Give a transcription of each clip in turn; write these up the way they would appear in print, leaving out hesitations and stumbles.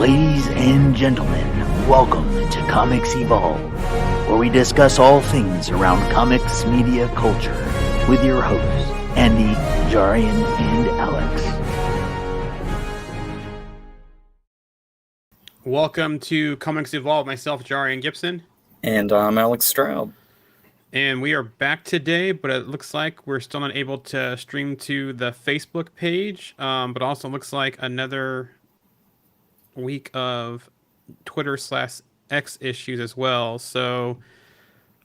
Ladies and gentlemen, welcome to Comics Evolve, where we discuss all things around comics media culture with your hosts, Andy, Jarian, and Alex. Welcome to Comics Evolve, myself, Jarian Gibson. And I'm Alex Stroud. And we are back today, but it looks like we're still not able to stream to the Facebook page, but also looks like another week of Twitter/X issues as well. So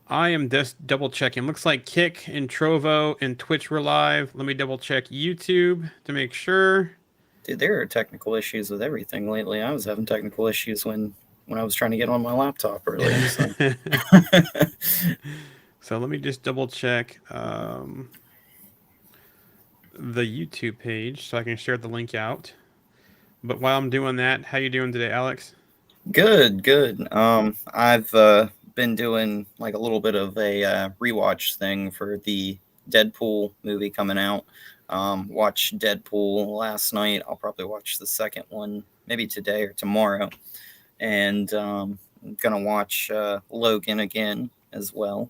I am just double checking. Looks like Kick and Trovo and Twitch were live. Let me double check YouTube to make sure. Dude, there are technical issues with everything lately. I was having technical issues when I was trying to get on my laptop earlier. So, so let me just double check the YouTube page so I can share the link out. But while I'm doing that, how you doing today, Alex? Good. I've been doing like a little bit of a rewatch thing for the Deadpool movie coming out. Watched Deadpool last night. I'll probably watch the second one maybe today or tomorrow. And I'm going to watch Logan again as well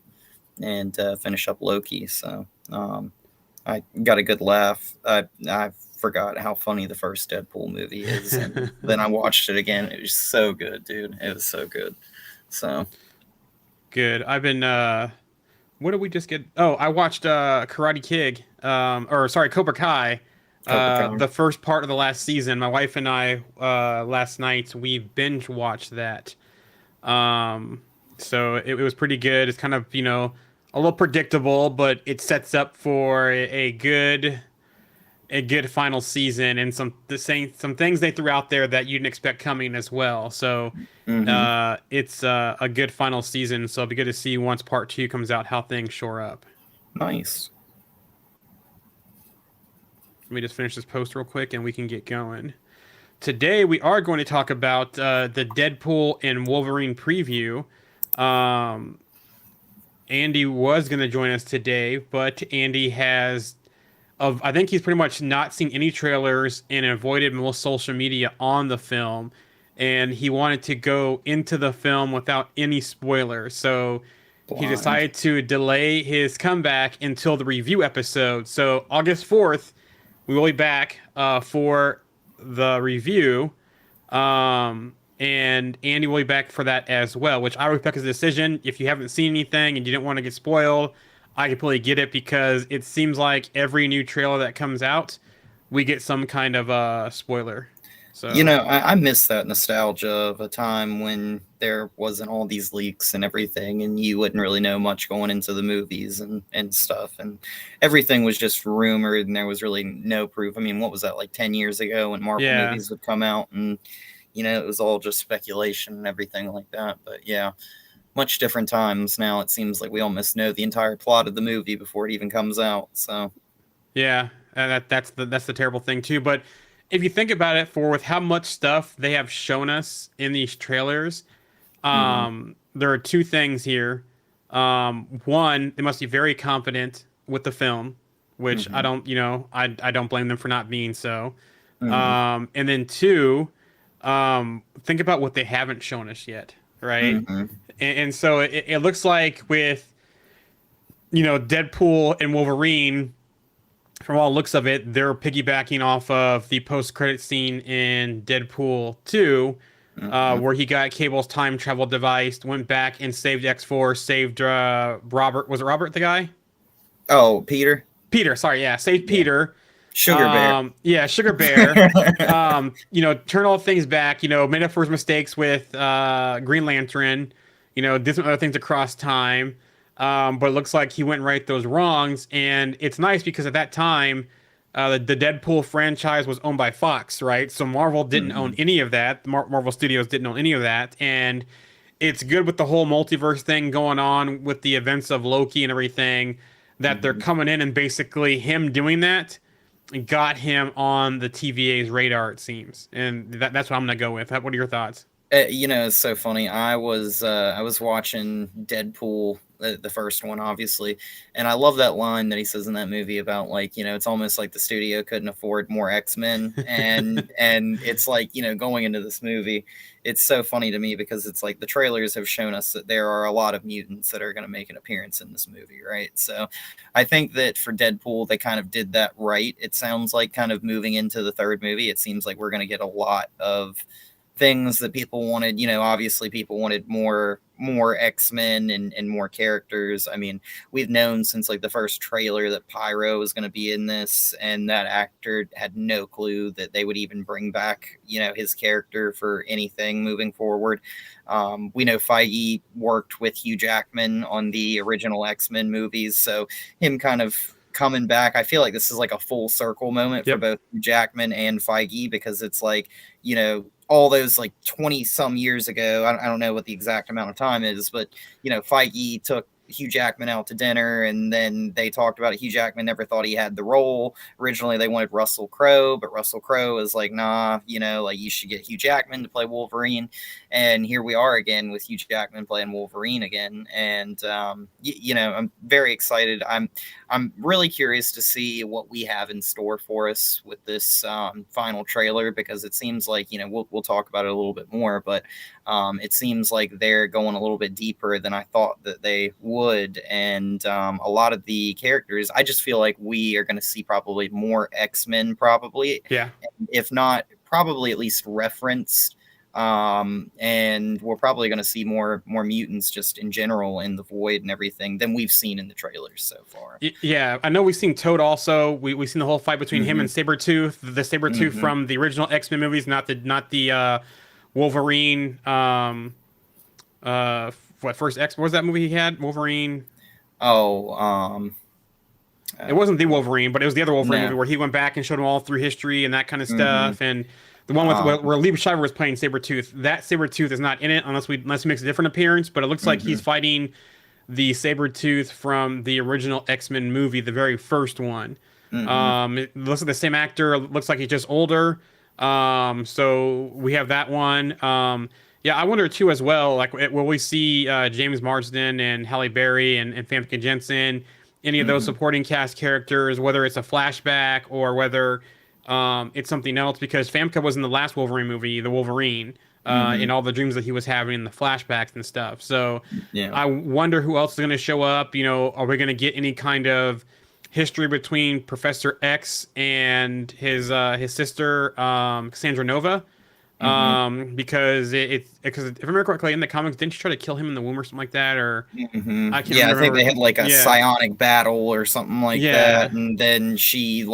and finish up Loki. So I got a good laugh. I forgot how funny the first Deadpool movie is. And then I watched it again. It was so good, dude. It was so good. So good. I've been what did we just get? Oh, I watched Karate Kid, Cobra Kai. The first part of the last season. My wife and I last night we binge watched that. So it was pretty good. It's kind of, a little predictable, but it sets up for a good final season, and some things they threw out there that you didn't expect coming as well. So it's a good final season. So it'll be good to see once part 2 comes out how things shore up. Nice. Let me just finish this post real quick and we can get going. Today we are going to talk about the Deadpool and Wolverine preview. Andy was going to join us today, but Andy I think he's pretty much not seen any trailers and avoided most social media on the film. And he wanted to go into the film without any spoilers. So he decided to delay his comeback until the review episode. So August 4th, we will be back for the review. And Andy will be back for that as well, which I respect his decision. If you haven't seen anything and you didn't want to get spoiled, I completely get it, because it seems like every new trailer that comes out, we get some kind of spoiler. So I miss that nostalgia of a time when there wasn't all these leaks and everything, and you wouldn't really know much going into the movies and stuff, and everything was just rumored, and there was really no proof. I mean, what was that, like 10 years ago when Marvel movies would come out, and it was all just speculation and everything like that. But yeah, much different times now. It seems like we almost know the entire plot of the movie before it even comes out. So yeah, that's the terrible thing too. But if you think about it, with how much stuff they have shown us in these trailers, there are two things here. One, they must be very confident with the film, which I don't blame them for not being so. And then two, think about what they haven't shown us yet, right? And so it looks like with Deadpool and Wolverine, from all looks of it, they're piggybacking off of the post-credit scene in Deadpool 2, where he got Cable's time travel device, went back and saved X-Force, saved Robert. Was it Robert the guy? Oh, Peter? Peter, sorry, yeah. Saved Peter. Sugar Bear. Yeah, Sugar Bear. Turn all things back, made up for his mistakes with Green Lantern, did some other things across time. But it looks like he went and right those wrongs. And it's nice because at that time, the Deadpool franchise was owned by Fox, right? So Marvel didn't own any of that. Marvel Studios didn't own any of that. And it's good with the whole multiverse thing going on with the events of Loki and everything, that they're coming in and basically him doing that got him on the TVA's radar, it seems. And that's what I'm going to go with. What are your thoughts? It's so funny. I was watching Deadpool, the first one, obviously, and I love that line that he says in that movie about, like, it's almost like the studio couldn't afford more X-Men, and it's like, going into this movie, it's so funny to me because it's like the trailers have shown us that there are a lot of mutants that are going to make an appearance in this movie, right? So I think that for Deadpool, they kind of did that right. It sounds like, kind of moving into the third movie, it seems like we're going to get a lot of things that people wanted. Obviously people wanted more X-Men and more characters. I mean, we've known since like the first trailer that Pyro was going to be in this, and that actor had no clue that they would even bring back, his character for anything moving forward. We know Feige worked with Hugh Jackman on the original X-Men movies, so him kind of coming back, I feel like this is like a full circle moment for both Hugh Jackman and Feige, because it's like, all those like 20 some years ago, I don't know what the exact amount of time is, but Feige took Hugh Jackman out to dinner, and then they talked about it. Hugh Jackman never thought he had the role. Originally they wanted Russell Crowe, but Russell Crowe was like, nah, like, you should get Hugh Jackman to play Wolverine. And here we are again with Hugh Jackman playing Wolverine again. And I'm very excited. I'm really curious to see what we have in store for us with this final trailer, because it seems like, we'll talk about it a little bit more, but it seems like they're going a little bit deeper than I thought that they would. And a lot of the characters, I just feel like we are going to see probably more X-Men, probably. Yeah. If not, probably at least referenced. And we're probably going to see more mutants just in general in the Void and everything than we've seen in the trailers so far. Yeah, I know we've seen Toad also. We've seen the whole fight between him and Sabretooth, the Sabretooth from the original X-Men movies, not the Wolverine. What was that movie he had? Wolverine. It wasn't the Wolverine, but it was the other Wolverine movie where he went back and showed him all through history and that kind of stuff. And the one with where Liev Schreiber was playing Sabretooth, that Sabretooth is not in it unless he makes a different appearance. But it looks like he's fighting the Sabretooth from the original X-Men movie, the very first one. It looks like the same actor. It looks like he's just older. So we have that one. Yeah, I wonder too as well, like, will we see James Marsden and Halle Berry and Famke Jensen, any of those supporting cast characters, whether it's a flashback or whether it's something else, because Famke was in the last Wolverine movie, the Wolverine, in all the dreams that he was having in the flashbacks and stuff. So I wonder who else is going to show up. Are we going to get any kind of history between Professor X and his sister, Cassandra Nova? Because because if I remember correctly, in the comics, didn't she try to kill him in the womb or something like that? Or I can't remember. I think they had like a psionic battle or something like that, and then she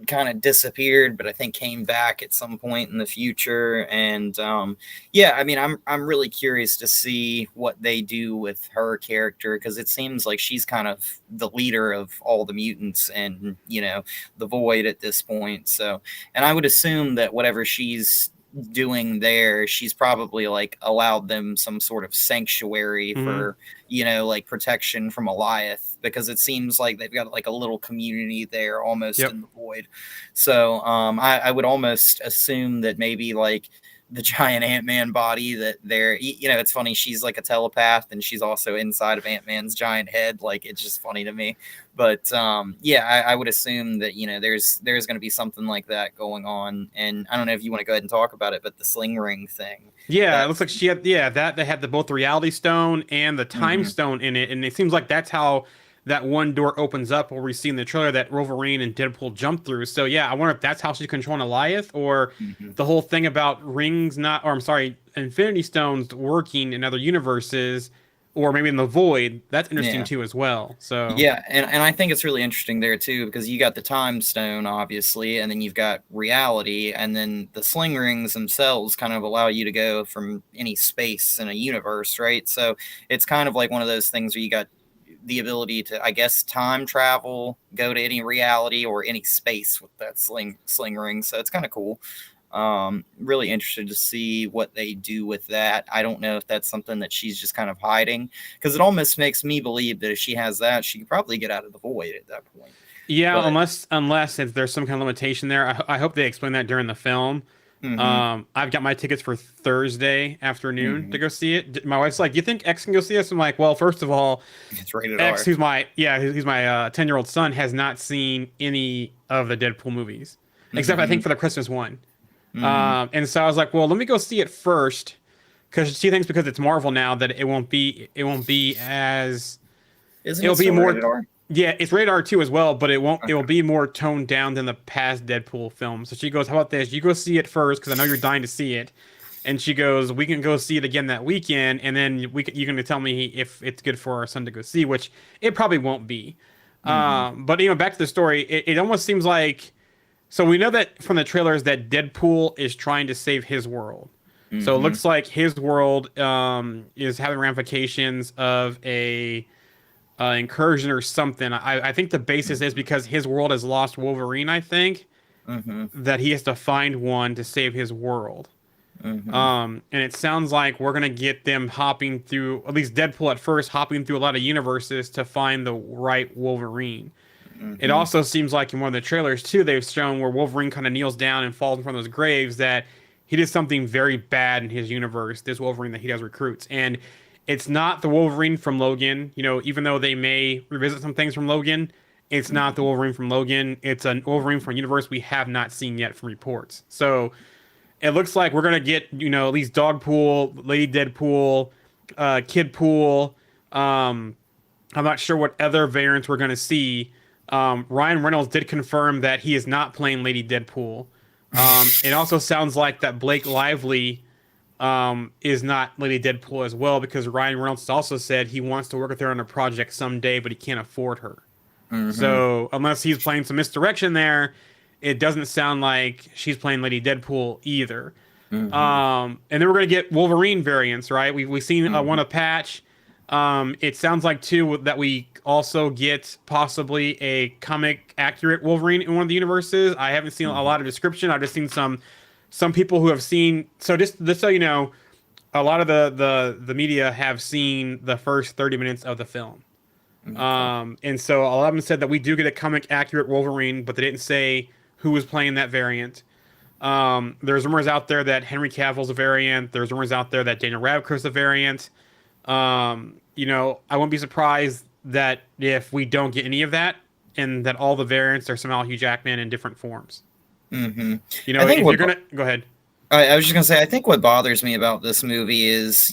kind of disappeared, but I think came back at some point in the future. And I mean, I'm really curious to see what they do with her character, because it seems like she's kind of the leader of all the mutants and the Void at this point. So, and I would assume that whatever she's doing there, she's probably like allowed them some sort of sanctuary for like protection from Alioth, because it seems like they've got like a little community there almost in the Void. So I would almost assume that maybe like the giant Ant-Man body that they're, it's funny, she's like a telepath and she's also inside of Ant-Man's giant head. Like, it's just funny to me. But I would assume that there's going to be something like that going on. And I don't know if you want to go ahead and talk about it, but the sling ring thing. Yeah, it looks like she had that they had both the Reality Stone and the Time Stone in it, and it seems like that's how that one door opens up where we see in the trailer that Wolverine and Deadpool jump through. So I wonder if that's how she's controlling Alioth, or the whole thing about Infinity Stones working in other universes, or maybe in the Void. That's interesting too as well. So and I think it's really interesting there too, because you got the Time Stone obviously, and then you've got Reality, and then the sling rings themselves kind of allow you to go from any space in a universe, right? So it's kind of like one of those things where you got the ability to, I guess, time travel, go to any reality or any space with that sling ring. So it's kind of cool. Really interested to see what they do with that. I don't know if that's something that she's just kind of hiding, because it almost makes me believe that if she has that, she could probably get out of the Void at that point. Yeah, but unless if there's some kind of limitation there. I hope they explain that during the film. I've got my tickets for Thursday afternoon to go see it. My wife's like, "You think X can go see us?" I'm like, "Well, first of all, It's rated X, R. who's my 10-year-old son, has not seen any of the Deadpool movies, except I think for the Christmas one. And so I was like, well, let me go see it first, because she thinks because it's Marvel now that it won't be as Isn't it'll it be still more. rated R? Yeah, it's rated R2 as well, but it will be more toned down than the past Deadpool films. So she goes, "How about this? You go see it first because I know you're dying to see it." And she goes, "We can go see it again that weekend, and then you can tell me if it's good for our son to go see," which it probably won't be. But back to the story, it almost seems like, so we know that from the trailers that Deadpool is trying to save his world. So it looks like his world is having ramifications of a incursion or something. I think the basis is because his world has lost Wolverine. I think that he has to find one to save his world. And it sounds like we're gonna get them hopping through, at least Deadpool at first, hopping through a lot of universes to find the right Wolverine. It also seems like in one of the trailers too, they've shown where Wolverine kind of kneels down and falls in front of those graves, that he did something very bad in his universe, this Wolverine that he does recruits. And it's not the Wolverine from Logan, even though they may revisit some things from Logan, it's not the Wolverine from Logan. It's a Wolverine from a universe we have not seen yet from reports. So it looks like we're gonna get, at least Dogpool, Lady Deadpool, Kidpool. I'm not sure what other variants we're gonna see. Ryan Reynolds did confirm that he is not playing Lady Deadpool. It also sounds like that Blake Lively is not Lady Deadpool as well, because Ryan Reynolds also said he wants to work with her on a project someday, but he can't afford her. So unless he's playing some misdirection there, it doesn't sound like she's playing Lady Deadpool either. And then we're gonna get Wolverine variants, right? We've seen one of Patch. It sounds like too that we also get possibly a comic accurate Wolverine in one of the universes. I haven't seen a lot of description. I've just seen some people who have seen. So just so you know, a lot of the media have seen the first 30 minutes of the film. And so a lot of them said that we do get a comic accurate Wolverine, but they didn't say who was playing that variant. There's rumors out there that Henry Cavill's a variant. There's rumors out there that Daniel Radcliffe's a variant. I won't be surprised that if we don't get any of that, and that all the variants are somehow Hugh Jackman in different forms. I think if you're gonna go ahead. I was just going to say, I think what bothers me about this movie is,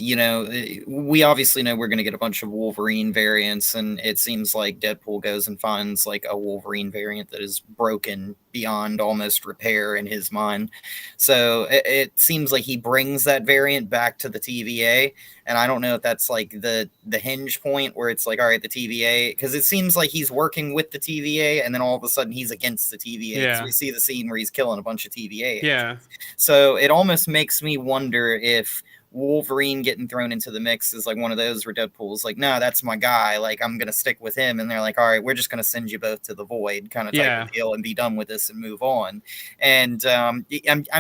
we obviously know we're going to get a bunch of Wolverine variants, and it seems like Deadpool goes and finds like a Wolverine variant that is broken beyond almost repair in his mind. So it seems like he brings that variant back to the TVA, and I don't know if that's like the hinge point where it's like, all right, the TVA, because it seems like he's working with the TVA, and then all of a sudden he's against the TVA. Yeah. So we see the scene where he's killing a bunch of TVA. Yeah. So it almost makes me wonder if Wolverine getting thrown into the mix is like one of those where Deadpool's like, no, that's my guy. Like, I'm going to stick with him. And they're like, all right, we're just going to send you both to the void kind of type of deal and be done with this and move on. And I'm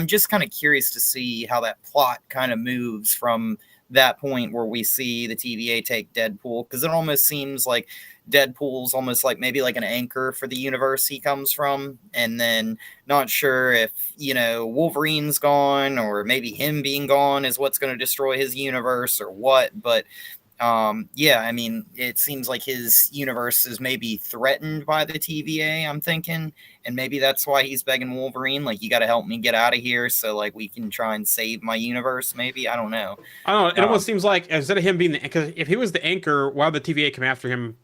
just kind of curious to see how that plot kind of moves from that point where we see the TVA take Deadpool, because it almost seems like Deadpool's almost like maybe like an anchor for the universe he comes from, and then not sure if Wolverine's gone or maybe him being gone is what's going to destroy his universe or what. But I mean, it seems like his universe is maybe threatened by the TVA, I'm thinking, and maybe that's why he's begging Wolverine, like, you got to help me get out of here so like we can try and save my universe. Maybe, I don't know. It almost seems like, instead of him being because if he was the anchor, why would the TVA come after him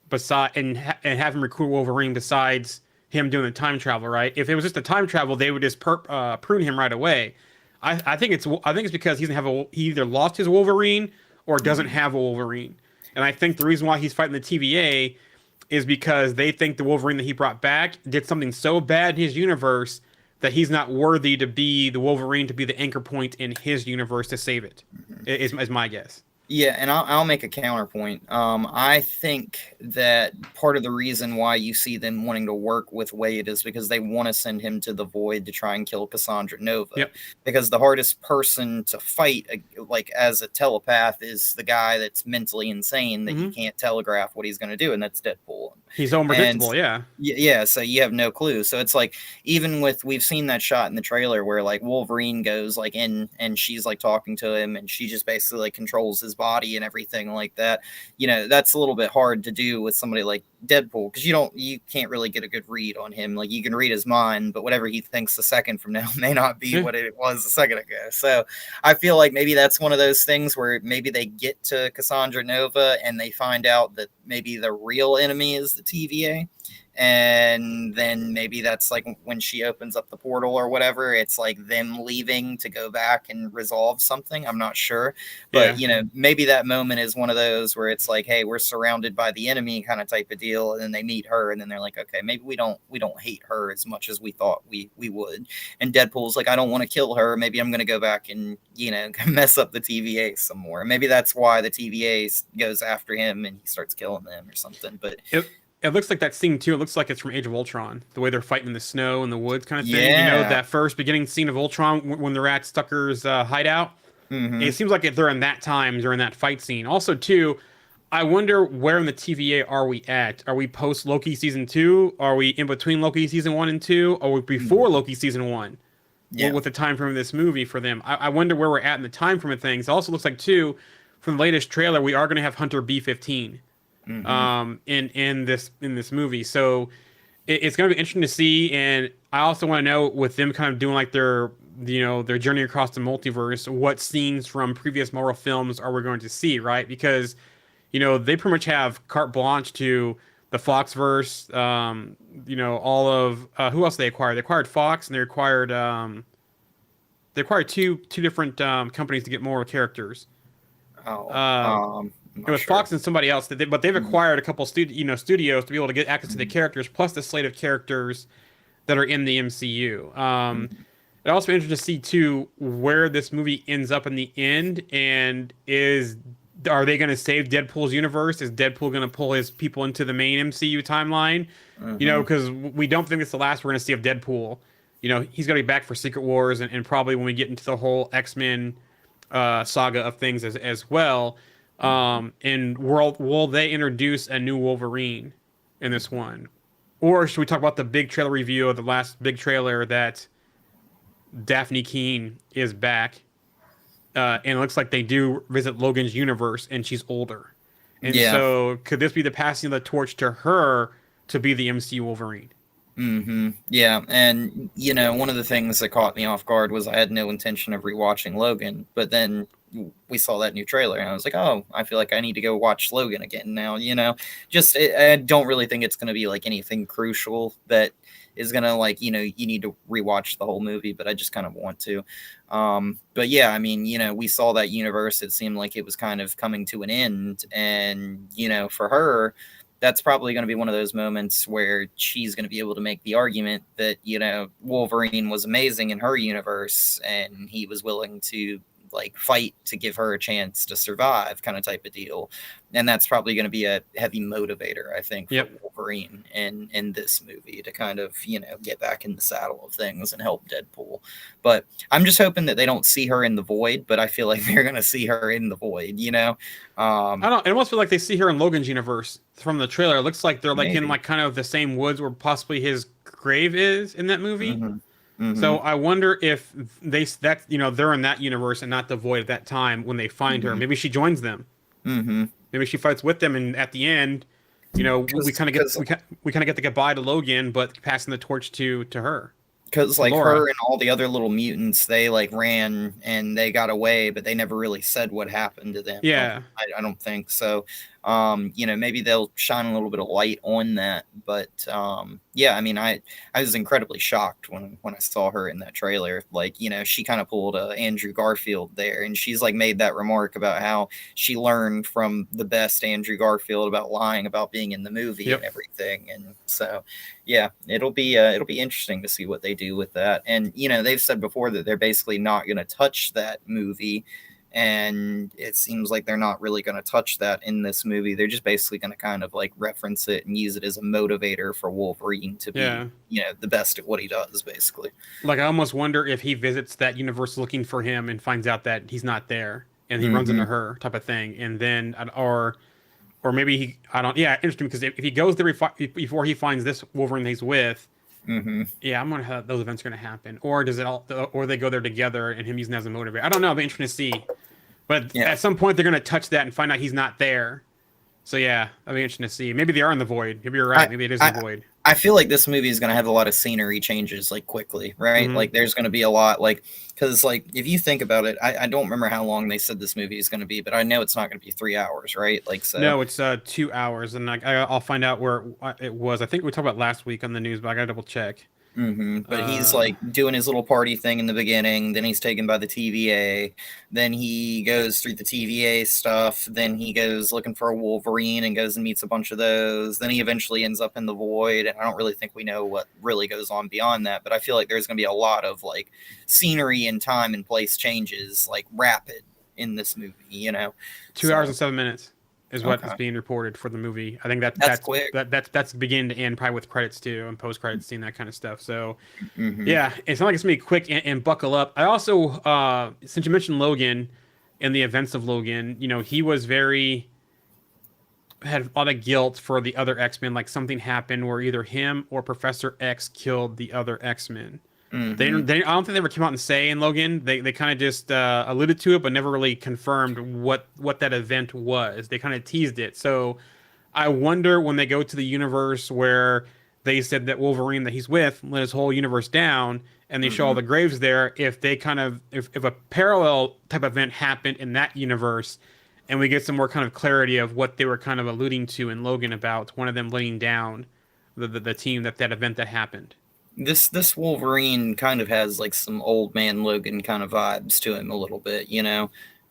and have him recruit Wolverine besides him doing the time travel, right? If it was just the time travel, they would just prune him right away. I think it's because he either lost his Wolverine or doesn't have a Wolverine. And I think the reason why he's fighting the TVA is because they think the Wolverine that he brought back did something so bad in his universe that he's not worthy to be the Wolverine, to be the anchor point in his universe to save it, is my guess. Yeah, and I'll make a counterpoint. I think that part of the reason why you see them wanting to work with Wade is because they want to send him to the void to try and kill Cassandra Nova. Yep. Because the hardest person to fight, like as a telepath, is the guy that's mentally insane that you can't telegraph what he's going to do, and that's Deadpool. He's so And unpredictable, yeah. yeah, so you have no clue. So it's like, even with, we've seen that shot in the trailer where like Wolverine goes like in and she's like talking to him and she just basically like controls his body and everything like that. That's a little bit hard to do with somebody like Deadpool, because you can't really get a good read on him. Like, you can read his mind, but whatever he thinks a second from now may not be what it was a second ago. So I feel like maybe that's one of those things where maybe they get to Cassandra Nova and they find out that maybe the real enemy is the TVA. And then maybe that's like when she opens up the portal or whatever, it's like them leaving to go back and resolve something. I'm not sure. But, maybe that moment is one of those where it's like, hey, we're surrounded by the enemy kind of type of deal. And then they meet her and then they're like, okay, maybe we don't hate her as much as we thought we would. And Deadpool's like, I don't want to kill her. Maybe I'm going to go back and, mess up the TVA some more. Maybe that's why the TVA goes after him and he starts killing them or something. But it looks like that scene too. It looks like it's from Age of Ultron, the way they're fighting in the snow and the woods kind of thing. Yeah. That first beginning scene of Ultron when they're at Stucker's hideout. Mm-hmm. It seems like they're in that time during that fight scene. Also, too, I wonder where in the TVA are we at? Are we post Loki season 2? Are we in between Loki season 1 and 2? Are we before Loki season 1? Yeah. With the time frame of this movie for them, I wonder where we're at in the time frame of things. It also looks like too, from the latest trailer, we are going to have Hunter B-15. In this movie, so it's going to be interesting to see. And I also want to know, with them kind of doing like their journey across the multiverse, what scenes from previous Marvel films are we going to see, right? Because they pretty much have carte blanche to the Foxverse. All of who else they acquired? They acquired Fox, and they acquired two different companies to get more characters. It was Fox and somebody else, but they've acquired a couple studios to be able to get access to the characters, plus the slate of characters that are in the MCU. It also interesting to see too where this movie ends up in the end, and are they going to save Deadpool's universe? Is Deadpool going to pull his people into the main MCU timeline? Because we don't think it's the last we're going to see of Deadpool. He's going to be back for Secret Wars, and probably when we get into the whole X-Men saga of things as well. And will they introduce a new Wolverine in this one? Or should we talk about the big trailer review of the last big trailer that Daphne Keane is back? And it looks like they do visit Logan's universe and she's older. And so could this be the passing of the torch to her to be the MCU Wolverine? Yeah, and one of the things that caught me off guard was I had no intention of rewatching Logan, but then we saw that new trailer and I was like, oh, I feel like I need to go watch Logan again now. I don't really think it's going to be like anything crucial that is going to like, you need to rewatch the whole movie, but I just kind of want to. But yeah, I mean, we saw that universe. It seemed like it was kind of coming to an end, and for her, that's probably going to be one of those moments where she's going to be able to make the argument that, Wolverine was amazing in her universe and he was willing to like fight to give her a chance to survive, kind of type of deal. And that's probably going to be a heavy motivator, I think, for Wolverine in this movie to kind of, get back in the saddle of things and help Deadpool. But I'm just hoping that they don't see her in the Void, but I feel like they're going to see her in the Void, I don't. It almost feel like they see her in Logan's universe from the trailer. It looks like they're like in like kind of the same woods where possibly his grave is in that movie. So I wonder if they're in that universe and not the Void at that time when they find her. Maybe she joins them. Maybe she fights with them, and at the end, we kind of get the goodbye to Logan, but passing the torch to her. Because like Laura. Her and all the other little mutants, they like ran and they got away, but they never really said what happened to them. Yeah, I don't think so. Maybe they'll shine a little bit of light on that. But yeah, I mean, I was incredibly shocked when I saw her in that trailer. Like, she kind of pulled Andrew Garfield there, and she's like made that remark about how she learned from the best Andrew Garfield about lying about being in the movie and everything. And so, yeah, it'll be interesting to see what they do with that. And they've said before that they're basically not going to touch that movie. And it seems like they're not really going to touch that in this movie. They're just basically going to kind of like reference it and use it as a motivator for Wolverine to be, the best at what he does, basically. Like, I almost wonder if he visits that universe looking for him and finds out that he's not there and he runs into her type of thing. And then, or or maybe he, I don't, yeah, interesting because if he goes there before he finds this Wolverine that he's with, Mm-hmm. yeah, I'm gonna have those events are gonna happen, or does it all, or they go there together and him using that as a motivator? I don't know. It'll be interesting to see, but Yeah. at some point they're gonna touch that and find out he's not there. So yeah, that'll be interesting to see. Maybe they are in the void. Maybe you're right. I, Maybe it is the I void. I feel like this movie is going to have a lot of scenery changes like quickly, right? Hmm. Like there's going to be a lot like because like if you think about it, I don't remember how long they said this movie is going to be, but I know it's not going to be 3 hours, right? Like so. No, it's 2 hours, and I'll find out where it was. I think we talked about last week on the news, but I gotta double check. But he's Uh, like doing his little party thing in the beginning. Then he's taken by the TVA. Then he goes through the TVA stuff. Then he goes looking for a Wolverine and goes and meets a bunch of those. Then he eventually ends up in the void. And I don't really think we know what really goes on beyond that. But I feel like there's going to be a lot of like scenery and time and place changes, like rapid in this movie. 2 hours So and 7 minutes is what is okay, being reported for the movie. I think that that's quick. that's beginning to end, probably with credits too and post credits scene, that kind of stuff. So Mm-hmm. yeah, it's not like it's gonna be quick and buckle up. I also, since you mentioned Logan and the events of Logan, he was very had a lot of guilt for the other X-Men. Like something happened where either him or Professor X killed the other X-Men. Mm-hmm. I don't think they ever came out and say in Logan. They kind of just alluded to it, but never really confirmed what that event was. They kind of teased it. So I wonder when they go to the universe where they said that Wolverine that he's with let his whole universe down, and they show all Mm-hmm. the graves there. If they kind of if a parallel type event happened in that universe, and we get some more kind of clarity of what they were kind of alluding to in Logan about one of them laying down the team that event that happened. This Wolverine kind of has like some old man Logan kind of vibes to him a little bit.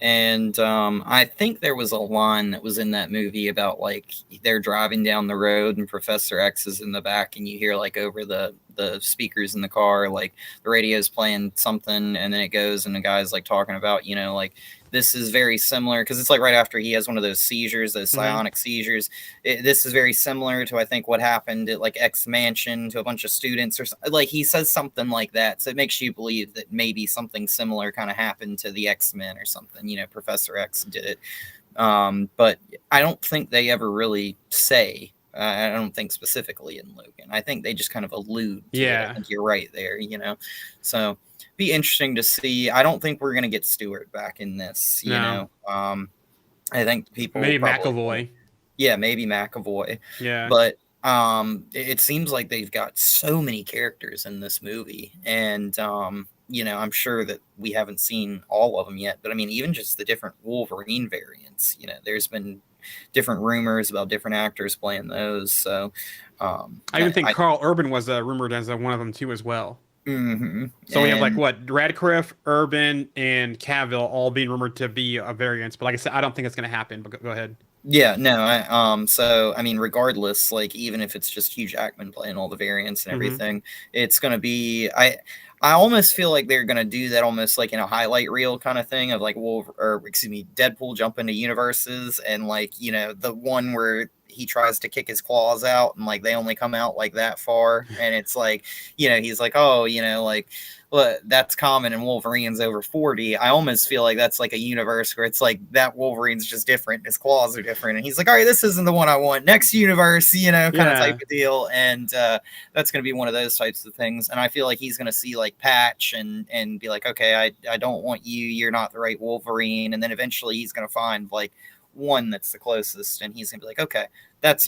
And I think there was a line that was in that movie about like they're driving down the road and Professor X is in the back and you hear like over the speakers in the car like the radio's playing something and then it goes and the guy's like talking about like this is very similar because it's like right after he has one of those seizures, those Hmm. psionic seizures. This is very similar to I think what happened at like X Mansion to a bunch of students or like he says something like that, so it makes you believe that maybe something similar kind of happened to the X-Men or something. Professor X did it, but I don't think they ever really say. I don't think specifically in Logan. I think they just kind of allude to it. I Yeah. think you're right there. So be interesting to see. I don't think we're gonna get Stewart back in this. No. I think people will Maybe probably McAvoy. yeah, maybe McAvoy, Yeah. but it seems like they've got so many characters in this movie, and I'm sure that we haven't seen all of them yet. But I mean, even just the different Wolverine variants, there's been different rumors about different actors playing those. So I even think Carl Urban was rumored as one of them too as well. mhm. So we have like what Radcliffe, Urban, and Cavill all being rumored to be a variants. But like I said, I don't think it's going to happen. But go ahead. Yeah, no, so I mean, regardless, like even if it's just Hugh Jackman playing all the variants and Hmm. everything, it's gonna be I almost feel like they're gonna do that almost like in a highlight reel kind of thing of like Deadpool jump into universes and like the one where he tries to kick his claws out and like they only come out like that far and it's like he's like like well, that's common and Wolverine's over 40. I almost feel like that's like a universe where it's like that Wolverine's just different. His claws are different. And he's like, all right, this isn't the one I want. Next universe, kind of type of deal. And that's going to be one of those types of things. And I feel like he's going to see like Patch and be like, okay, I don't want you. You're not the right Wolverine. And then eventually he's going to find like one that's the closest. And he's going to be like, okay,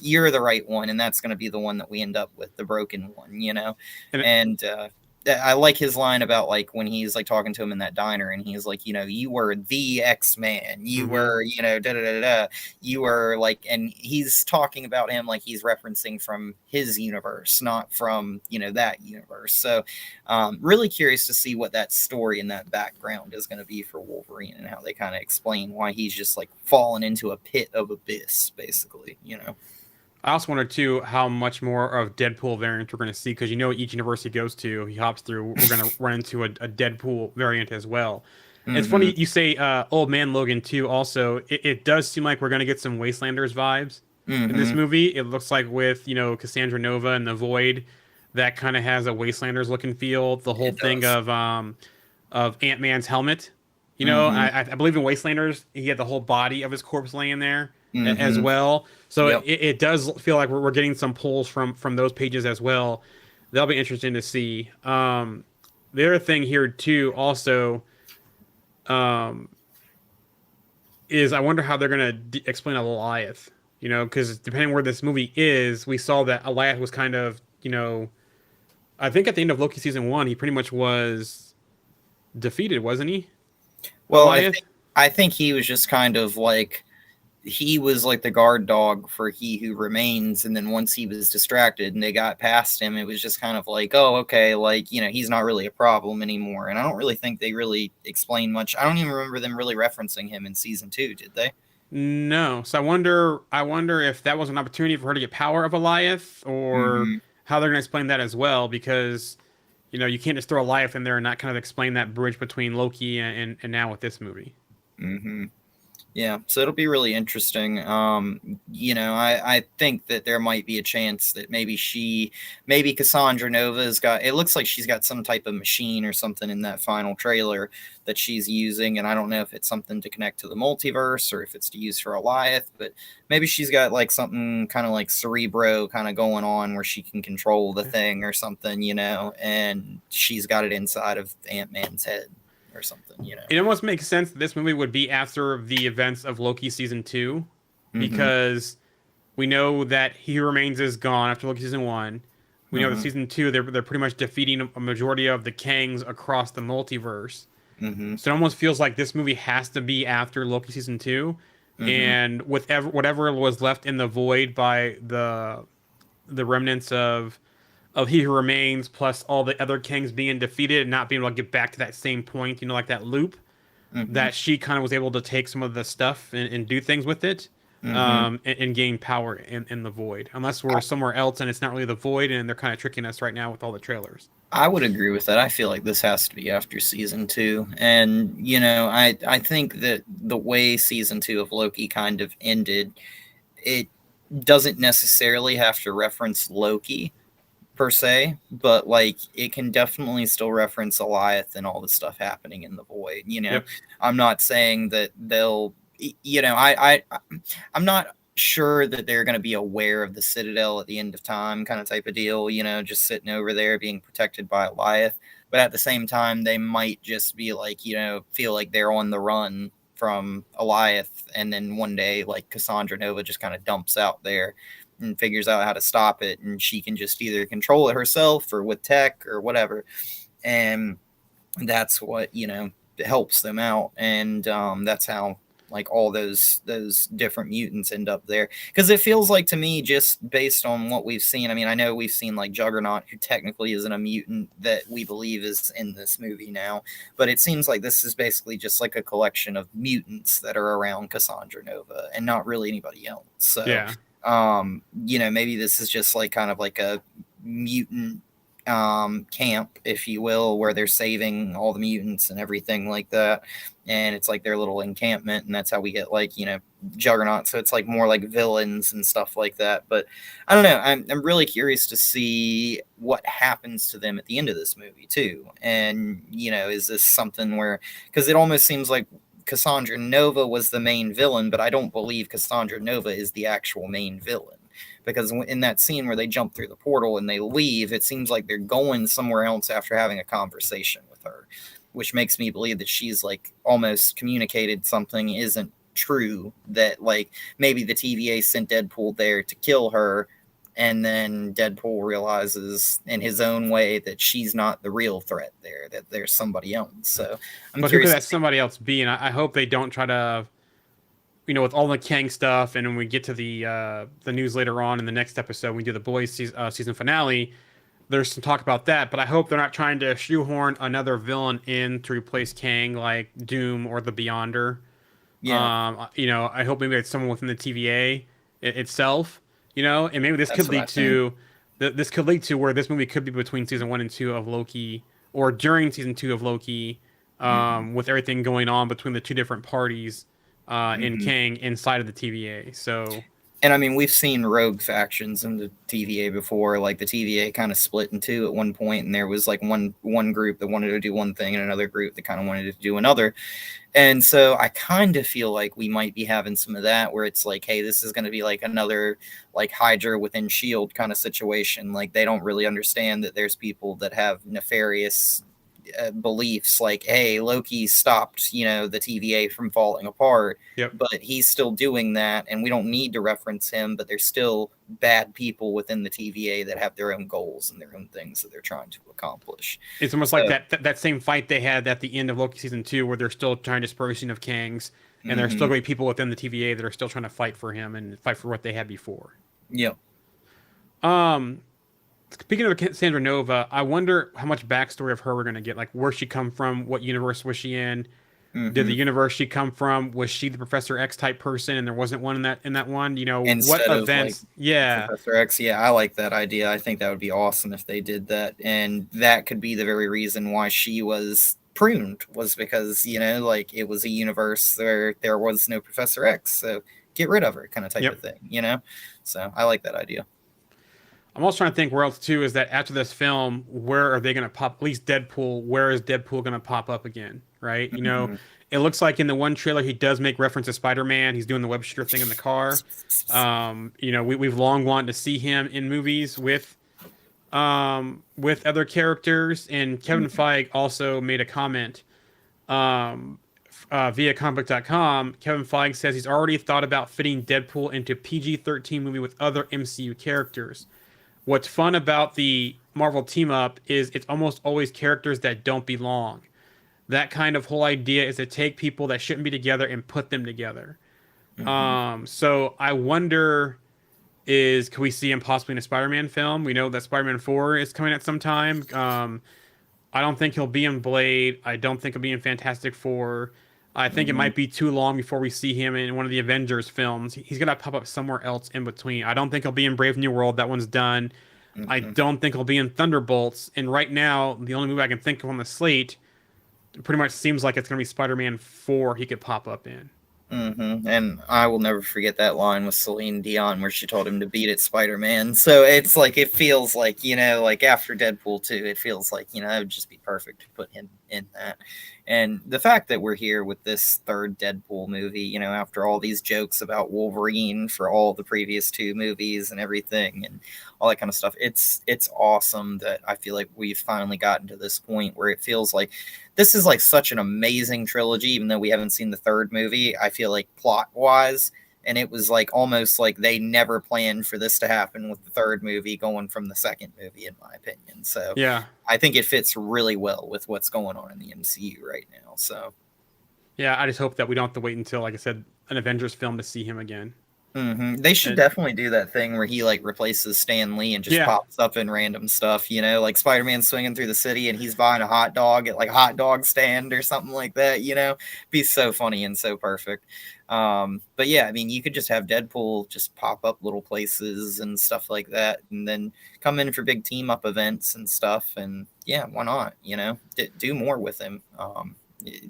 you're the right one. And that's going to be the one that we end up with, the broken one. And And, I like his line about like when he's like talking to him in that diner and he's like, you were the X-Man, you were, da da da da, you were like, and he's talking about him like he's referencing from his universe, not from that universe. So, really curious to see what that story and that background is going to be for Wolverine and how they kind of explain why he's just like fallen into a pit of abyss, basically. I also wonder too how much more of Deadpool variants we're going to see because each universe he goes to, he hops through. We're going to run into a Deadpool variant as well. It's funny you say Old Man Logan too. Also, it does seem like we're going to get some Wastelanders vibes in this movie. It looks like with Cassandra Nova and the Void, that kind of has a Wastelanders looking feel. The whole thing of Ant-Man's helmet. I believe in Wastelanders, he had the whole body of his corpse laying there. as Mm-hmm. well. So Yep. it does feel like we're getting some pulls from those pages as well. That'll be interesting to see. The other thing here too, also, um, is I wonder how they're gonna explain Goliath. You know, because depending where this movie is, we saw that Goliath was kind of, I think at the end of Loki season one, he pretty much was defeated, wasn't he? Well, Goliath. I think he was just kind of like he was like the guard dog for He Who Remains, and then once he was distracted and they got past him, it was just kind of like, oh, okay, like he's not really a problem anymore. And I don't really think they really explained much. I don't even remember them really referencing him in season 2, did they? No. So I wonder if that was an opportunity for her to get power of Goliath, or Mm-hmm. how they're going to explain that as well, because you can't just throw Goliath in there and not kind of explain that bridge between Loki and now with this movie. Mm-hmm. Yeah, so it'll be really interesting. I think that there might be a chance that maybe Cassandra Nova's got, it looks like she's got some type of machine or something in that final trailer that she's using. And I don't know if it's something to connect to the multiverse or if it's to use for Goliath, but maybe she's got like something kind of like Cerebro kind of going on where she can control the thing or something, and she's got it inside of Ant-Man's head or something. It almost makes sense that this movie would be after the events of Loki season two, Mm-hmm. because we know that He Who Remains is gone after Loki season one. We know that Mm-hmm. season two, they're pretty much defeating a majority of the Kangs across the multiverse. Mm-hmm. So it almost feels like this movie has to be after Loki season two, Mm-hmm. and with whatever was left in the void by the remnants of He Who Remains, plus all the other Kangs being defeated and not being able to get back to that same point, like that loop, Mm-hmm. that she kind of was able to take some of the stuff and do things with it, Mm-hmm. and gain power in the void. Unless we're somewhere else and it's not really the void, and they're kind of tricking us right now with all the trailers. I would agree with that. I feel like this has to be after season 2. And, I think that the way season 2 of Loki kind of ended, it doesn't necessarily have to reference Loki per se, but like it can definitely still reference Goliath and all the stuff happening in the void. Yep. I'm not saying that they'll, I'm not sure that they're going to be aware of the Citadel at the end of time kind of type of deal, just sitting over there being protected by Goliath. But at the same time, they might just be like, feel like they're on the run from Goliath. And then one day, like Cassandra Nova just kind of dumps out there and figures out how to stop it. And she can just either control it herself or with tech or whatever. And that's what, helps them out. And that's how like all those different mutants end up there, because it feels like to me, just based on what we've seen, I mean, I know we've seen like Juggernaut, who technically isn't a mutant that we believe is in this movie now, but it seems like this is basically just like a collection of mutants that are around Cassandra Nova and not really anybody else. So Yeah. maybe this is just like kind of like a mutant camp, if you will, where they're saving all the mutants and everything like that. And it's like their little encampment, and that's how we get like, Juggernaut. So it's like more like villains and stuff like that. But I don't know. I'm really curious to see what happens to them at the end of this movie too. And, is this something where, because it almost seems like Cassandra Nova was the main villain, but I don't believe Cassandra Nova is the actual main villain. Because in that scene where they jump through the portal and they leave, it seems like they're going somewhere else after having a conversation with her, which makes me believe that she's like almost communicated something isn't true, that like maybe the TVA sent Deadpool there to kill her, and then Deadpool realizes in his own way that she's not the real threat there, that there's somebody else. So I'm But who could curious that somebody else be? And I hope they don't try to, with all the Kang stuff, and when we get to the news later on in the next episode, we do the boys season finale. There's some talk about that, but I hope they're not trying to shoehorn another villain in to replace Kang, like Doom or the Beyonder. yeah, I hope maybe it's someone within the TVA itself. And maybe this that's could what I lead think. to this could lead to where this movie could be between season 1 and 2 of Loki, or during season 2 of Loki, Mm-hmm. with everything going on between the two different parties in Mm-hmm. Kang inside of the TVA. So And I mean, we've seen rogue factions in the TVA before. Like the TVA kind of split in two at one point, and there was like one group that wanted to do one thing, and another group that kind of wanted to do another. And so I kind of feel like we might be having some of that, where it's like, hey, this is going to be like another like Hydra within Shield kind of situation. Like they don't really understand that there's people that have nefarious beliefs, like, hey, Loki stopped, the TVA from falling apart, Yep. but he's still doing that, and we don't need to reference him, but there's still bad people within the TVA that have their own goals and their own things that they're trying to accomplish. It's almost like that same fight they had at the end of Loki season 2, where they're still trying dispersing of Kangs, and there's still going to be people within the TVA that are still trying to fight for him and fight for what they had before. Yep. Speaking of Cassandra Nova, I wonder how much backstory of her we're going to get. Like, where she come from? What universe was she in? Did the universe she come from, was she the Professor X type person, and there wasn't one in that one? Instead what of, events? like, Yeah, Professor X. Yeah, I like that idea. I think that would be awesome if they did that, and that could be the very reason why she was pruned, was because like it was a universe where there was no Professor X, so get rid of her, kind of type of thing. So I like that idea. I'm also trying to think where else too is that after this film, where are they going to pop? At least Deadpool. Where is Deadpool going to pop up again? Right? It looks like in the one trailer he does make reference to Spider-Man. He's doing the web shooter thing in the car. We've long wanted to see him in movies with other characters. And Kevin Feige also made a comment via comicbook.com. Kevin Feige says he's already thought about fitting Deadpool into PG-13 movie with other MCU characters. What's fun about the Marvel team up is it's almost always characters that don't belong. That kind of whole idea is to take people that shouldn't be together and put them together. So I wonder, can we see him possibly in a Spider-Man film? We know that Spider-Man 4 is coming at some time. I don't think he'll be in Blade. I don't think he'll be in Fantastic Four. I think it might be too long before we see him in one of the Avengers films. He's going to pop up somewhere else in between. I don't think he'll be in Brave New World. That one's done. I don't think he'll be in Thunderbolts. And right now, the only movie I can think of on the slate pretty much seems like it's going to be Spider-Man 4 he could pop up in. And I will never forget that line with Celine Dion where she told him to beat it, Spider-Man. So it's like, it feels like, like after Deadpool 2, it feels like, it would just be perfect to put him in that. And the fact that we're here with this third Deadpool movie, after all these jokes about Wolverine for all the previous 2 movies and everything and all that kind of stuff, it's awesome that I feel like we've finally gotten to this point where it feels like this is like such an amazing trilogy, even though we haven't seen the third movie. I feel like plot-wise, and it was like almost like they never planned for this to happen with the third movie going from the second movie, in my opinion. So yeah, I think it fits really well with what's going on in the MCU right now. So yeah, I just hope that we don't have to wait until, like I said, an Avengers film to see him again. They should definitely do that thing where he like replaces Stan Lee and just pops up in random stuff, like Spider-Man swinging through the city and he's buying a hot dog at like hot dog stand or something like that, be so funny and so perfect. But yeah, I mean, you could just have Deadpool just pop up little places and stuff like that, and then come in for big team up events and stuff. And yeah, why not? Do more with him.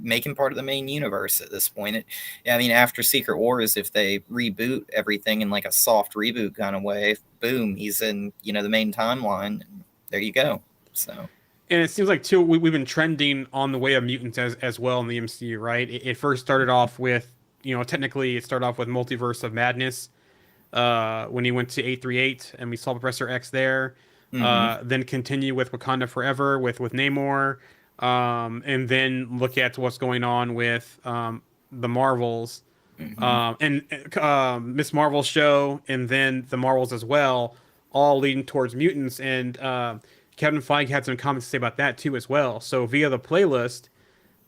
Make him part of the main universe at this point. After Secret Wars, if they reboot everything in like a soft reboot kind of way, boom, he's in the main timeline. And there you go. So, and it seems like too we've been trending on the way of mutants as well in the MCU, right? It first started off with technically it started off with Multiverse of Madness when he went to 838 and we saw Professor X there. Then continue with Wakanda Forever with Namor. And then look at what's going on with the Marvels and Miss Marvel's show, and then the Marvels as well, all leading towards mutants. And Kevin Feige had some comments to say about that too as well. So via the playlist,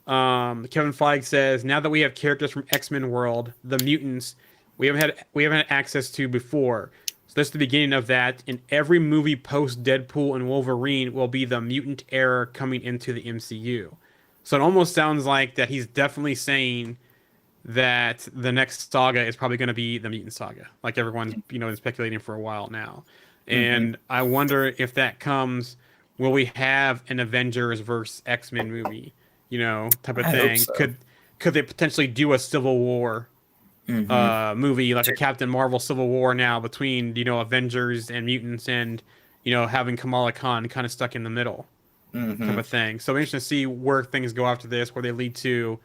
Kevin Feige says, now that we have characters from X-Men world, the mutants we haven't had access to before. So that's the beginning of that. And every movie post Deadpool and Wolverine will be the mutant era coming into the MCU. So it almost sounds like that he's definitely saying that the next saga is probably going to be the mutant saga, like everyone's been speculating for a while now. And I wonder if that comes, will we have an Avengers versus X-Men movie, type of thing? So. Could they potentially do a Civil War movie, like a Captain Marvel Civil War now between, Avengers and mutants and, having Kamala Khan kind of stuck in the middle type Mm-hmm. of thing. So interesting to see where things go after this, where they lead to,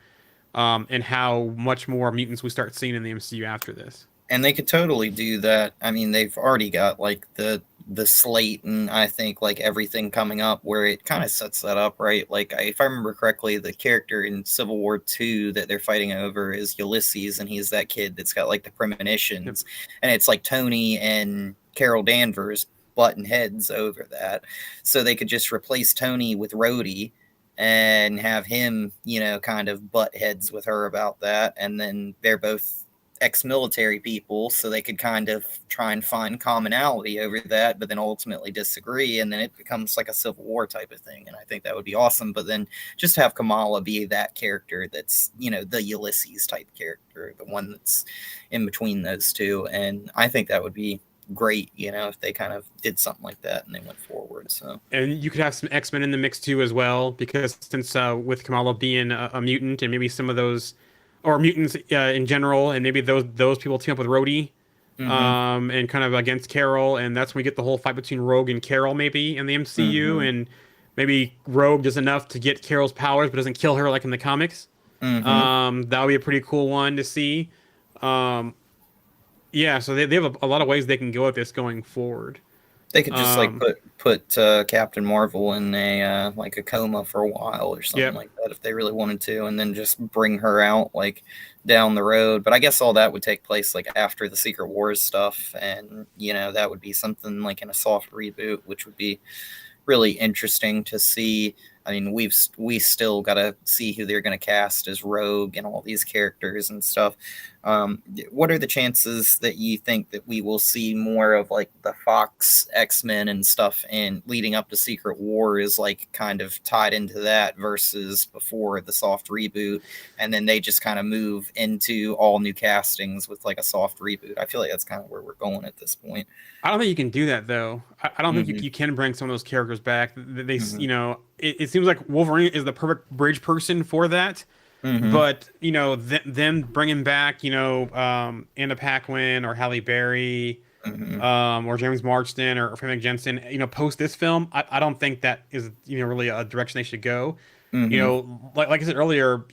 and how much more mutants we start seeing in the MCU after this. And they could totally do that. I mean, they've already got like the slate, and I think like everything coming up where it kind of sets that up, right? Like if I remember correctly, the character in Civil War II that they're fighting over is Ulysses, and he's that kid that's got like the premonitions, and it's like Tony and Carol Danvers button heads over that, so they could just replace Tony with Rhodey and have him, kind of butt heads with her about that, and then they're both ex-military people, so they could kind of try and find commonality over that, but then ultimately disagree, and then it becomes like a Civil War type of thing. And I think that would be awesome. But then just have Kamala be that character that's, the Ulysses type character, the one that's in between those two. And I think that would be great, if they kind of did something like that and they went forward. So, and you could have some X-Men in the mix too as well, because since with Kamala being a mutant, and maybe some of those, or mutants in general, and maybe those people team up with Rhodey, and kind of against Carol, and that's when we get the whole fight between Rogue and Carol maybe in the MCU, and maybe Rogue does enough to get Carol's powers but doesn't kill her like in the comics. That would be a pretty cool one to see. Yeah, so they have a lot of ways they can go at this going forward. They could just like put Captain Marvel in a like a coma for a while or something like that if they really wanted to, and then just bring her out like down the road. But I guess all that would take place like after the Secret Wars stuff, and that would be something like in a soft reboot, which would be really interesting to see. I mean, we still got to see who they're going to cast as Rogue and all these characters and stuff. What are the chances that you think that we will see more of like the Fox X-Men and stuff and leading up to Secret War is like kind of tied into that versus before the soft reboot, and then they just kind of move into all new castings with like a soft reboot? I feel like that's kind of where we're going at this point. I don't think you can do that though. I don't think you can bring some of those characters back. They it seems like Wolverine is the perfect bridge person for that. But them bringing back Anna Paquin or Halle Berry, or James Marsden or Famke Jensen, post this film, I don't think that is really a direction they should go. Like I said earlier,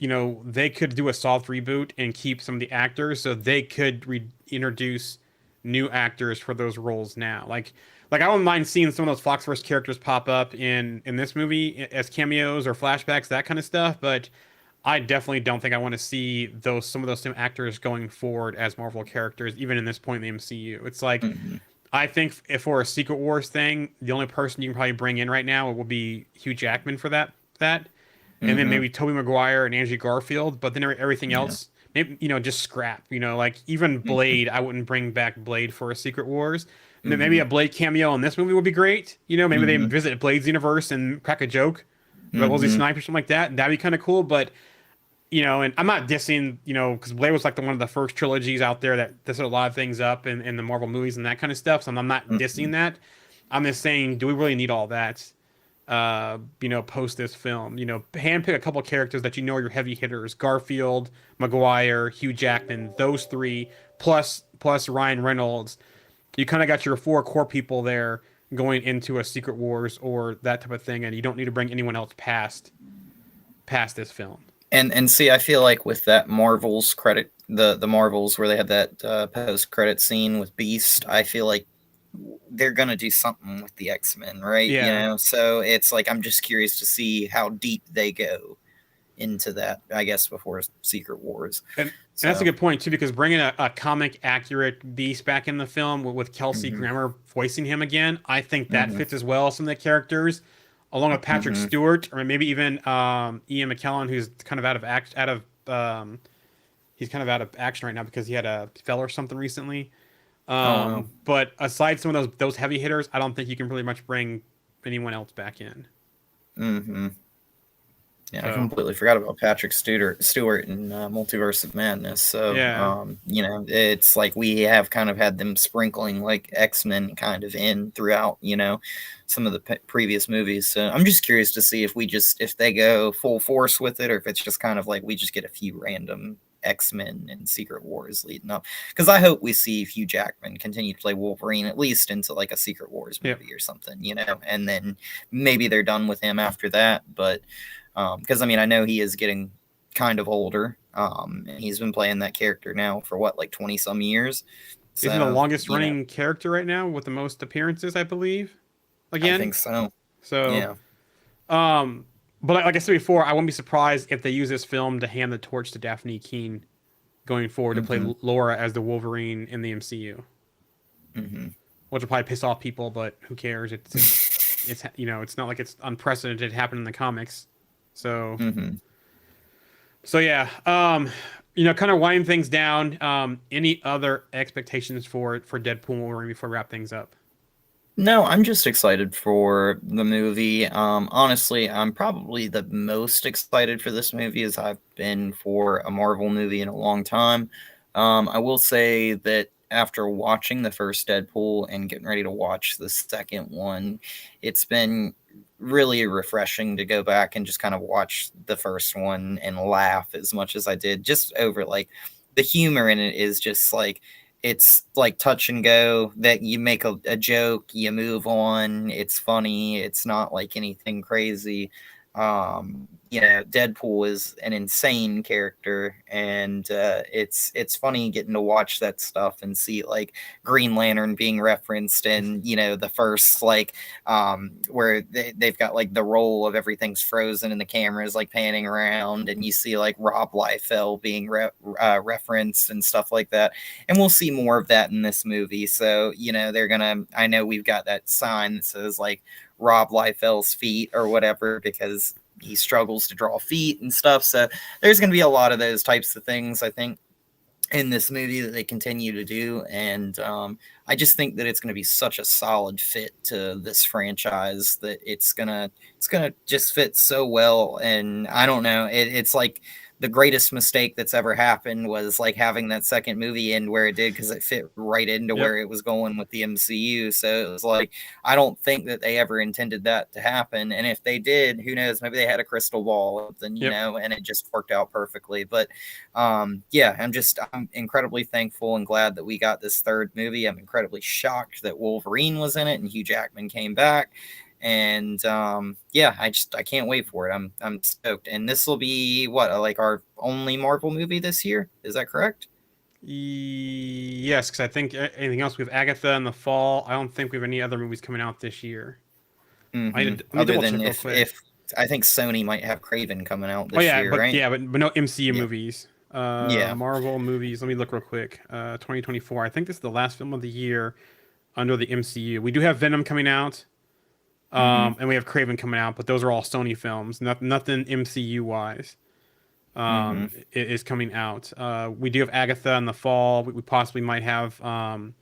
they could do a soft reboot and keep some of the actors, so they could reintroduce new actors for those roles now. Like I wouldn't mind seeing some of those Foxverse characters pop up in this movie as cameos or flashbacks, that kind of stuff. But I definitely don't think I want to see some of those same actors going forward as Marvel characters, even in this point in the MCU. It's like, I think if for a Secret Wars thing, the only person you can probably bring in right now will be Hugh Jackman for that, and then maybe Tobey Maguire and Andrew Garfield. But then everything else, maybe just scrap. Like even Blade, I wouldn't bring back Blade for a Secret Wars. Maybe a Blade cameo in this movie would be great. Maybe they visit Blade's universe and crack a joke about Wesley Snipes or something like that. That'd be kind of cool. But and I'm not dissing, because Blade was like one of the first trilogies out there that set a lot of things up in the Marvel movies and that kind of stuff. So I'm not dissing that. I'm just saying, do we really need all that? Post this film, handpick a couple of characters that are your heavy hitters: Garfield, Maguire, Hugh Jackman, those three, plus Ryan Reynolds. You kind of got your 4 core people there going into a Secret Wars or that type of thing, and you don't need to bring anyone else past this film. And see, I feel like with that Marvel's credit, the Marvels where they had that post credit scene with Beast, I feel like they're gonna do something with the X-Men, right? Yeah. So it's like I'm just curious to see how deep they go into that, I guess, before Secret Wars. And that's a good point too, because bringing a comic accurate Beast back in the film with Kelsey Grammer voicing him again, I think that fits as well. Some of the characters, along with Patrick Stewart, or maybe even Ian McKellen, who's kind of out of action right now because he fell or something recently. But aside some of those heavy hitters, I don't think you can really much bring anyone else back in. Yeah, I completely forgot about Patrick Stewart in Multiverse of Madness. So, it's like we have kind of had them sprinkling like X-Men kind of in throughout, some of the previous movies. So I'm just curious to see if they go full force with it, or if it's just kind of like we just get a few random X-Men and Secret Wars leading up. Because I hope we see Hugh Jackman continue to play Wolverine at least into like a Secret Wars movie or something, you know, and then maybe they're done with him after that. But because I mean, I know he is getting kind of older. And he's been playing that character now for what, like 20 some years. So, isn't the longest running character right now with the most appearances, I believe. Again, I think so. So, Yeah. But like I said before, I wouldn't be surprised if they use this film to hand the torch to Daphne Keane going forward to play Laura as the Wolverine in the MCU. Which will probably piss off people, but who cares? It's you know, it's not like it's unprecedented. It happened in the comics. So so yeah, you know, kind of winding things down. Any other expectations for Deadpool Wolverine before we wrap things up? No, I'm just excited for the movie. Honestly, I'm probably the most excited for this movie as I've been for a Marvel movie in a long time. I will say that after watching the first Deadpool and getting ready to watch the second one, it's been really refreshing to go back and just kind of watch the first one and laugh as much as I did, just over like the humor in it is just like it's like touch and go, that you make a joke, you move on, it's funny, it's not like anything crazy. You know, Deadpool is an insane character, and it's funny getting to watch that stuff and see like Green Lantern being referenced, and you know the first like where they've got like the roll of everything's frozen and the camera's like panning around, and you see like Rob Liefeld being referenced and stuff like that, and we'll see more of that in this movie. So you know I know we've got that sign that says like Rob Liefeld's feet or whatever, because he struggles to draw feet and stuff. So there's going to be a lot of those types of things, I think, in this movie that they continue to do. And I just think that it's going to be such a solid fit to this franchise that it's gonna just fit so well. And I don't know, it's like the greatest mistake that's ever happened was like having that second movie end where it did, because it fit right into where it was going with the MCU. So it was like, I don't think that they ever intended that to happen. And if they did, who knows, maybe they had a crystal ball, then you know, and it just worked out perfectly. But yeah, I'm incredibly thankful and glad that we got this third movie. I'm incredibly shocked that Wolverine was in it and Hugh Jackman came back. And yeah, I can't wait for it. I'm stoked. And this will be what, like our only Marvel movie this year? Is that correct? Yes, because I think anything else, we have Agatha in the fall. I don't think we have any other movies coming out this year. Other than if I think Sony might have Kraven coming out this year, but, right? Yeah, but no MCU movies. Marvel movies. Let me look real quick. 2024. I think this is the last film of the year under the MCU. We do have Venom coming out. And we have Kraven coming out, but those are all Sony films. Nothing MCU wise is coming out. We do have Agatha in the fall. We possibly might have the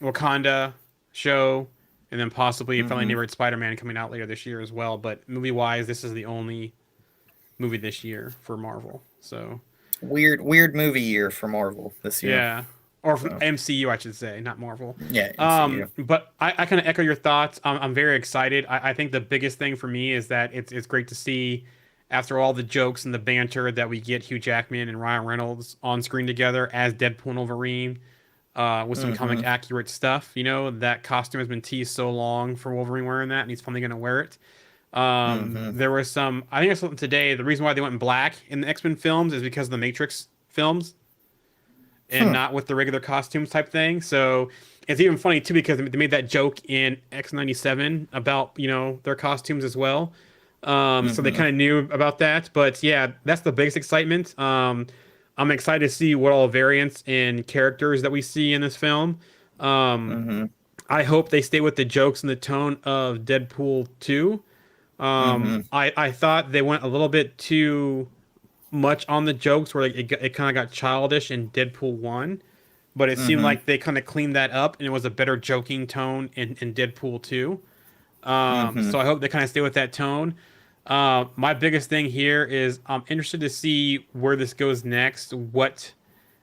Wakanda show, and then possibly Friendly Neighborhood Spider-Man coming out later this year as well. But movie wise, this is the only movie this year for Marvel. So weird movie year for Marvel this year. Yeah. Or from MCU, I should say, not Marvel. Yeah, MCU. But I kind of echo your thoughts. I'm very excited. I think the biggest thing for me is that it's great to see, after all the jokes and the banter, that we get Hugh Jackman and Ryan Reynolds on screen together as Deadpool and Wolverine with some comic accurate stuff. You know, that costume has been teased so long for Wolverine wearing that, and he's finally going to wear it. There was some, I think I saw today, the reason why they went in black in the X-Men films is because of the Matrix films. And not with the regular costumes type thing. So it's even funny too, because they made that joke in X-97 about, you know, their costumes as well. So they kind of knew about that. But yeah, that's the biggest excitement. I'm excited to see what all variants and characters that we see in this film. I hope they stay with the jokes and the tone of Deadpool 2. I thought they went a little bit too much on the jokes, where like it kind of got childish in Deadpool 1, but it seemed like they kind of cleaned that up, and it was a better joking tone in Deadpool 2. So I hope they kind of stay with that tone. My biggest thing here is I'm interested to see where this goes next, what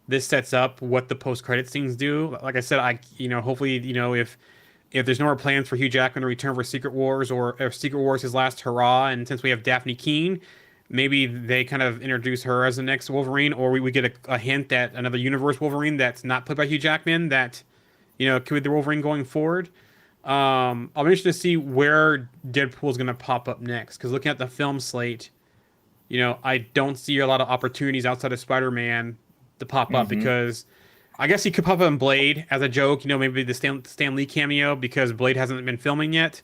this sets up, what the post-credit scenes do. Like I said, hopefully, if there's no more plans for Hugh Jackman to return for Secret Wars, or Secret Wars his last hurrah, and since we have Daphne Keane, maybe they kind of introduce her as the next Wolverine, or we get a hint that another universe Wolverine that's not played by Hugh Jackman that, could be the Wolverine going forward. I'll be interested to see where Deadpool is going to pop up next, because looking at the film slate, I don't see a lot of opportunities outside of Spider-Man to pop up, because I guess he could pop up in Blade as a joke, maybe the Stan Lee cameo, because Blade hasn't been filming yet.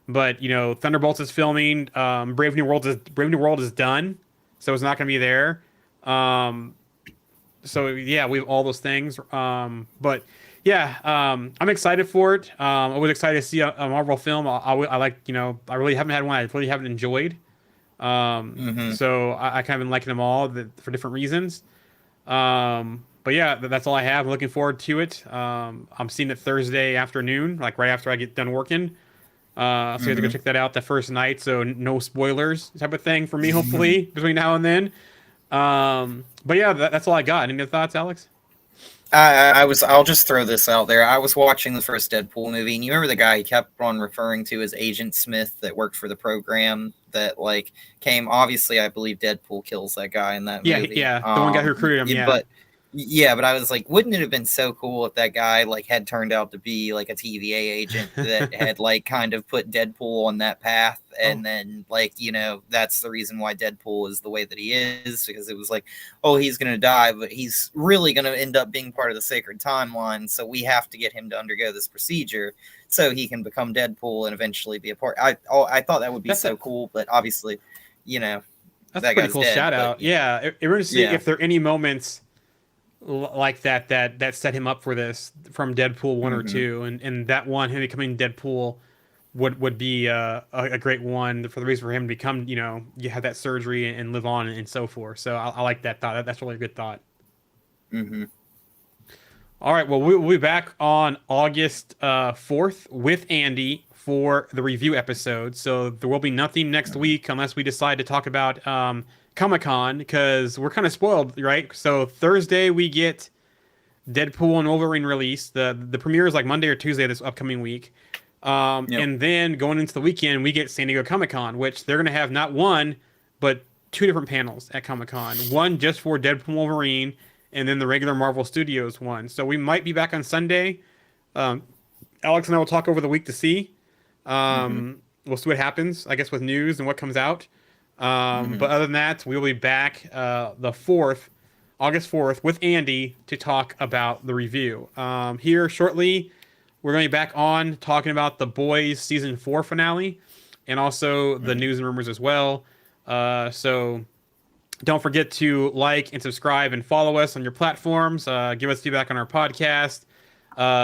But Thunderbolts is filming. Brave New World is done, so it's not going to be there. So yeah, we have all those things. But yeah, I'm excited for it. I was excited to see a Marvel film. I like, I really haven't had one I really haven't enjoyed. So I kind of been liking them all for different reasons. But yeah, that's all I have. I'm looking forward to it. I'm seeing it Thursday afternoon, like right after I get done working. So you have to go check that out the first night. So no spoilers type of thing for me, hopefully, between now and then. But yeah, that's all I got. Any other thoughts, Alex? I'll just throw this out there. I was watching the first Deadpool movie, and you remember the guy he kept on referring to as Agent Smith that worked for the program that came. Obviously, I believe Deadpool kills that guy in that movie. Yeah, the one guy who recruited him. Yeah, but I was like, wouldn't it have been so cool if that guy had turned out to be a TVA agent that had kind of put Deadpool on that path, and then that's the reason why Deadpool is the way that he is, because it was he's gonna die, but he's really gonna end up being part of the sacred timeline, so we have to get him to undergo this procedure so he can become Deadpool and eventually be a part. I thought that would be cool, but obviously, that's that a pretty cool shout out. Yeah, we're gonna see if there are any moments like that set him up for this from Deadpool 1 or 2, and that one, him becoming Deadpool, would be a great one for the reason for him to become, you have that surgery and live on and so forth. So I like that thought. That's really a good thought. All right, well, we'll be back on August 4th with Andy for the review episode. So there will be nothing next week unless we decide to talk about Comic-Con, because we're kind of spoiled, right? So Thursday we get Deadpool and Wolverine release. The premiere is Monday or Tuesday this upcoming week. And then going into the weekend, we get San Diego Comic-Con, which they're going to have not one, but 2 different panels at Comic-Con. One just for Deadpool and Wolverine, and then the regular Marvel Studios one. So we might be back on Sunday. Alex and I will talk over the week to see. We'll see what happens, I guess, with news and what comes out. But other than that, we'll be back the 4th, August 4th, with Andy to talk about the review. Here shortly, we're going to be back on talking about The Boys Season 4 finale, and also the news and rumors as well. So don't forget to like and subscribe and follow us on your platforms. Give us feedback on our podcast.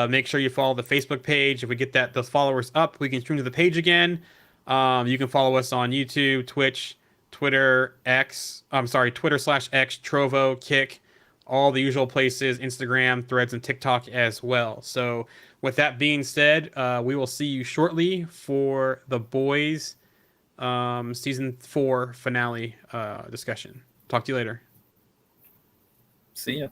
Make sure you follow the Facebook page. If we get those followers up, we can stream to the page again. You can follow us on YouTube, Twitch, Twitter, Twitter/X, Trovo, Kick, all the usual places, Instagram, Threads, and TikTok as well. So with that being said, we will see you shortly for The Boys Season 4 finale discussion. Talk to you later. See ya.